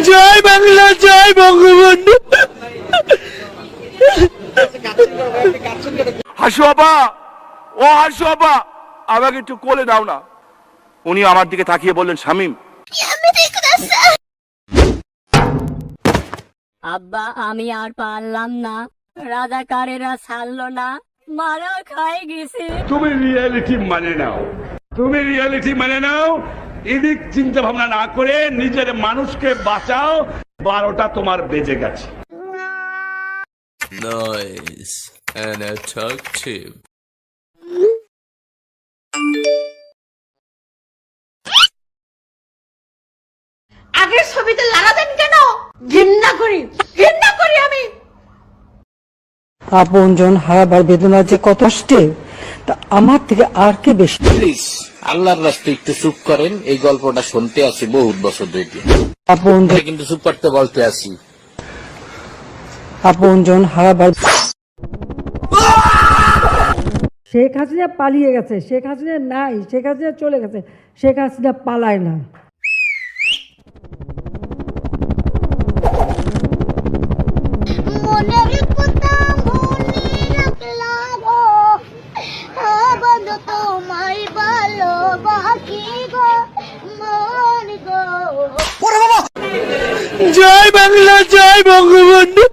জয় বাংলা, জয় বঙ্গবন্ধু। হাসু আপা, ও হাসু আপা, আমাকে একটু কোলে দাও না। উনি আমার দিকে তাকিয়ে বললেন, শামীম। আব্বা আমি আর পারলাম না, রাজাকারেরা ছাড়লো না, মারা খাই গেছে। তুমি রিয়েলিটি মানে নাও, তুমি রিয়েলিটি মানে নাও। এদিক চিন্তা ভাবনা না করে নিজের মানুষকে বাঁচাও। 12টা তোমার বেজে গেছে। Nice and attractive. আগের ছবিতে লাগাতেন কেন? ঘৃণা করি আমি। আপনজন হারাবার বেদনা যে কত কষ্টে, তা আমার থেকে আর কে বেশি। প্লিজ আল্লাহর রাস্তায় একটু চুপ করেন, এই গল্পটা শুনতে আসি বহুত বছর ধরে, আপনজন কিন্তু চুপ করতে বলতে আসি। আপনজন হারাবার। শেখ হাসিনা পালিয়ে গেছে, শেখ হাসিনা নাই, শেখ হাসিনা চলে গেছে, শেখ হাসিনা পালায় না। মনের কথা মনে রাখলাম গো, বন্ধু তোমায় ভালোবাসি গো, মন গো। জয় বাংলা, জয় বঙ্গবন্ধু।